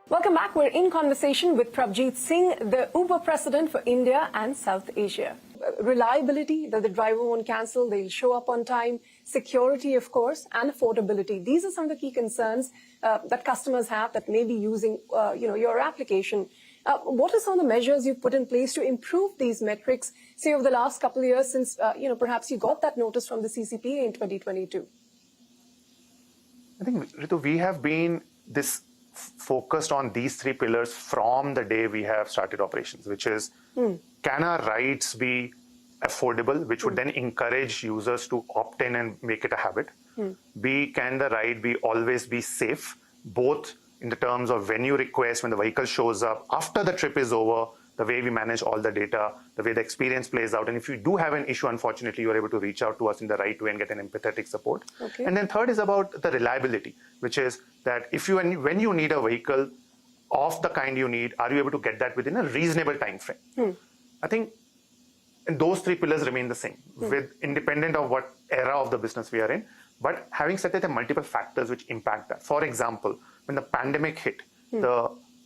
Welcome back. We're in conversation with Prabjeet Singh, the Uber president for India and South Asia. Reliability, that the driver won't cancel, they'll show up on time, security, of course, and affordability. These are some of the key concerns that customers have that may be using your application. What are some of the measures you've put in place to improve these metrics, say, over the last couple of years since, perhaps you got that notice from the CCPA in 2022? I think, Ritu, we have been focused on these three pillars from the day we have started operations, which is, can our rides be affordable, which would then encourage users to opt in and make it a habit? B, can the ride always be safe, both in the terms of when you request, when the vehicle shows up, after the trip is over, the way we manage all the data, the way the experience plays out. And if you do have an issue, unfortunately, you're able to reach out to us in the right way and get an empathetic support. Okay. And then third is about the reliability, which is that when you need a vehicle of the kind you need, are you able to get that within a reasonable time frame? I think those three pillars remain the same, with independent of what era of the business we are in. But having said that, there are multiple factors which impact that. For example, when the pandemic hit,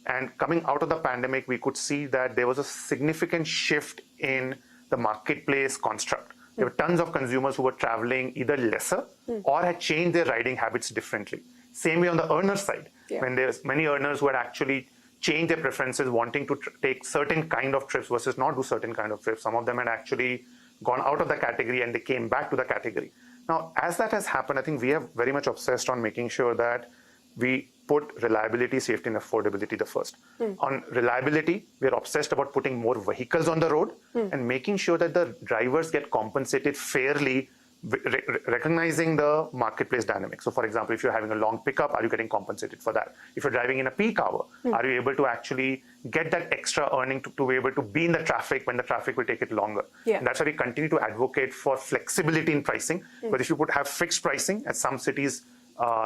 and coming out of the pandemic, we could see that there was a significant shift in the marketplace construct. There were tons of consumers who were traveling either lesser or had changed their riding habits differently. Same way on the earner side, when there's many earners who had actually changed their preferences, wanting to take certain kind of trips versus not do certain kind of trips. Some of them had actually gone out of the category and they came back to the category. Now, as that has happened, I think we have very much obsessed on making sure that we put reliability, safety, and affordability the first. On reliability, we are obsessed about putting more vehicles on the road and making sure that the drivers get compensated fairly, recognizing the marketplace dynamics. So, for example, if you're having a long pickup, are you getting compensated for that? If you're driving in a peak hour, are you able to actually get that extra earning to be able to be in the traffic when the traffic will take it longer? And that's why we continue to advocate for flexibility in pricing. But if you have fixed pricing, as some cities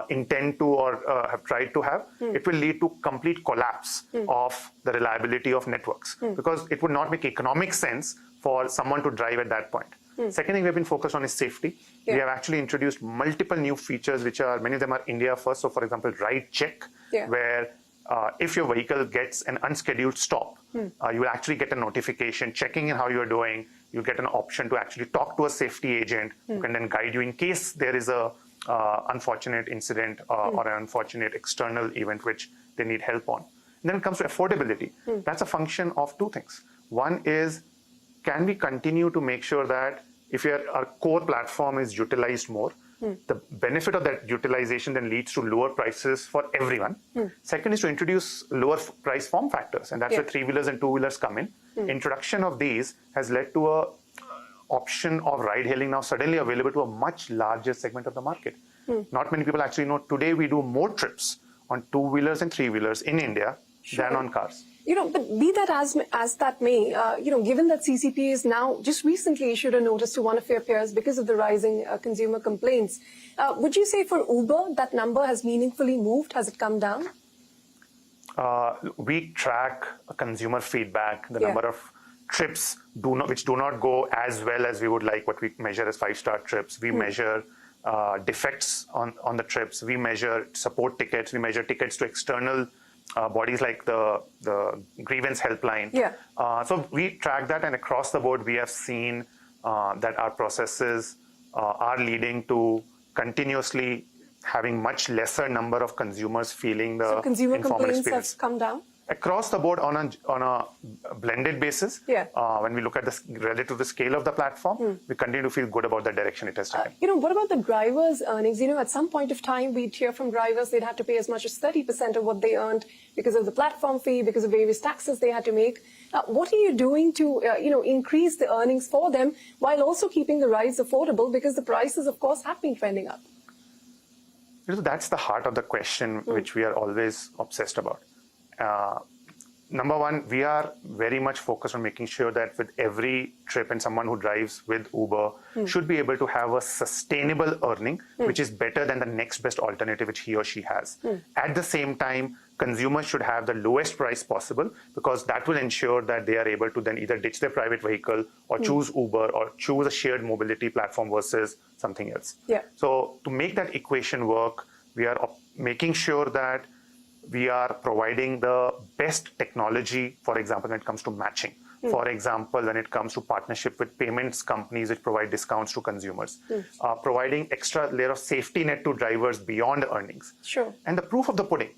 intend to or have tried to have, it will lead to complete collapse of the reliability of networks, because it would not make economic sense for someone to drive at that point. Second thing we've been focused on is safety. We have actually introduced multiple new features, which are, many of them are India first. So, for example, ride check, where if your vehicle gets an unscheduled stop, you will actually get a notification checking in how you're doing. You'll get an option to actually talk to a safety agent who can then guide you in case there is a unfortunate incident or an unfortunate external event which they need help on. And then it comes to affordability. That's a function of two things. One is, can we continue to make sure that if our core platform is utilized more, the benefit of that utilization then leads to lower prices for everyone. Second is to introduce lower price form factors, and that's where three-wheelers and two-wheelers come in. Introduction of these has led to a option of ride-hailing now suddenly available to a much larger segment of the market. Not many people actually know today we do more trips on two-wheelers and three-wheelers in India than on cars. But be that as that may, given that CCPA is now just recently issued a notice to one of your peers because of the rising consumer complaints, would you say for Uber that number has meaningfully moved? Has it come down? We track consumer feedback, the number of trips which do not go as well as we would like, what we measure as 5-star trips. We measure defects on the trips. We measure support tickets. We measure tickets to external bodies like the grievance helpline. So we track that, and across the board we have seen that our processes are leading to continuously having much lesser number of consumers feeling the so consumer complaints experience. Have come down? Across the board on a blended basis, when we look at relative to the scale of the platform, we continue to feel good about the direction it has taken. What about the drivers' earnings? At some point of time, we'd hear from drivers they'd have to pay as much as 30% of what they earned because of the platform fee, because of various taxes they had to make. What are you doing to, increase the earnings for them while also keeping the rides affordable? Because the prices, of course, have been trending up. That's the heart of the question, which we are always obsessed about. Number one, we are very much focused on making sure that with every trip, and someone who drives with Uber should be able to have a sustainable earning, which is better than the next best alternative which he or she has. At the same time, consumers should have the lowest price possible, because that will ensure that they are able to then either ditch their private vehicle or choose Uber or choose a shared mobility platform versus something else. So to make that equation work, we are making sure that we are providing the best technology, for example, when it comes to matching. For example, when it comes to partnership with payments companies which provide discounts to consumers, providing extra layer of safety net to drivers beyond earnings. Sure. And the proof of the pudding,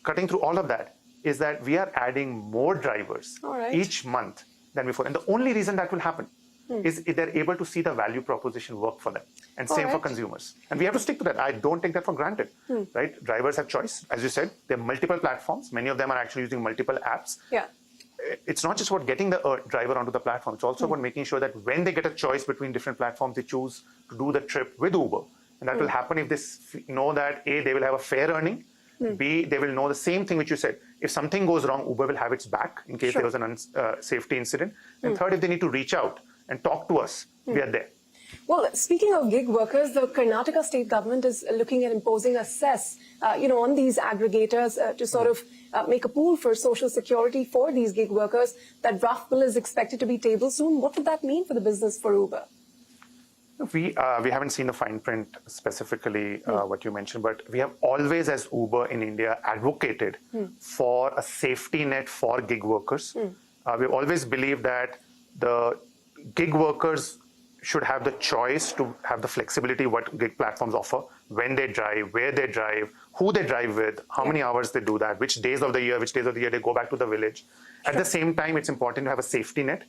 cutting through all of that, is that we are adding more drivers each month than before. And the only reason that will happen is if they're able to see the value proposition work for them. And same for consumers. And we have to stick to that. I don't take that for granted, right? Drivers have choice. As you said, there are multiple platforms. Many of them are actually using multiple apps. Yeah. It's not just about getting the driver onto the platform. It's also about making sure that when they get a choice between different platforms, they choose to do the trip with Uber. And that will happen if they know that A, they will have a fair earning. B, they will know the same thing which you said. If something goes wrong, Uber will have its back in case there was an safety incident. And third, if they need to reach out and talk to us, we are there. Well, speaking of gig workers, the Karnataka state government is looking at imposing a cess, on these aggregators to sort of make a pool for social security for these gig workers. That draft bill is expected to be tabled soon. What would that mean for the business for Uber? We haven't seen the fine print specifically what you mentioned, but we have always, as Uber in India, advocated for a safety net for gig workers. We've always believed that the gig workers should have the choice to have the flexibility what gig platforms offer, when they drive, where they drive, who they drive with, how many hours they do that, which days of the year they go back to the village. At the same time, it's important to have a safety net.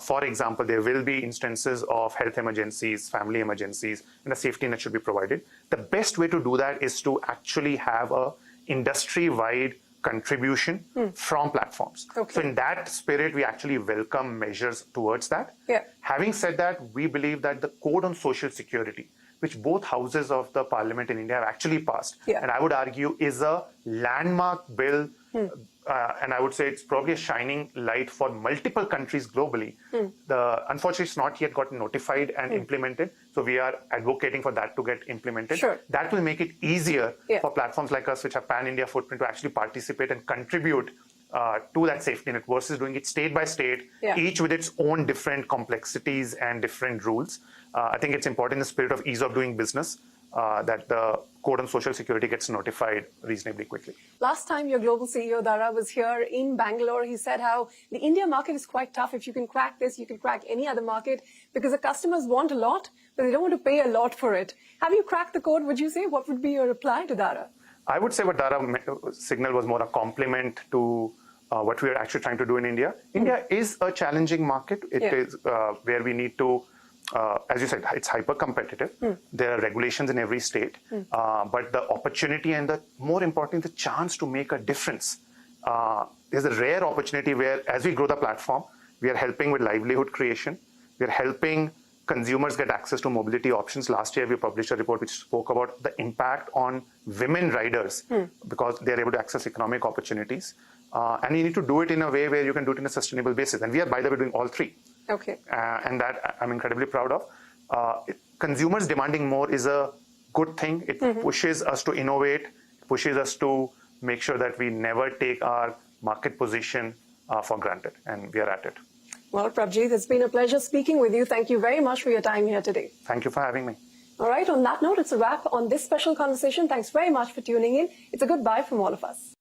For example, there will be instances of health emergencies, family emergencies, and a safety net should be provided. The best way to do that is to actually have a industry-wide contribution from platforms. So in that spirit, we actually welcome measures towards that. Having said that, we believe that the Code on Social Security, which both houses of the parliament in India have actually passed, and I would argue is a landmark bill, and I would say it's probably a shining light for multiple countries globally. Unfortunately, it's not yet gotten notified and implemented, so we are advocating for that to get implemented. That will make it easier for platforms like us, which have pan-India footprint, to actually participate and contribute to that safety net versus doing it state by state, each with its own different complexities and different rules. I think it's important in the spirit of ease of doing business that the Code on Social Security gets notified reasonably quickly. Last time your global CEO, Dara, was here in Bangalore, he said how the India market is quite tough. If you can crack this, you can crack any other market because the customers want a lot, but they don't want to pay a lot for it. Have you cracked the code, would you say? What would be your reply to Dara? I would say what Dara signaled was more a compliment to what we are actually trying to do in India. India is a challenging market. It is where we need to, as you said, it's hyper competitive. There are regulations in every state, but the opportunity and the more important, the chance to make a difference. There's a rare opportunity where, as we grow the platform, we are helping with livelihood creation. We are helping consumers get access to mobility options. Last year, we published a report which spoke about the impact on women riders because they're able to access economic opportunities. And you need to do it in a way where you can do it in a sustainable basis. And we are, by the way, doing all three. And that I'm incredibly proud of. Consumers demanding more is a good thing. It pushes us to innovate, pushes us to make sure that we never take our market position for granted. And we are at it. Well, Prabjeet, it's been a pleasure speaking with you. Thank you very much for your time here today. Thank you for having me. All right, on that note, it's a wrap on this special conversation. Thanks very much for tuning in. It's a goodbye from all of us.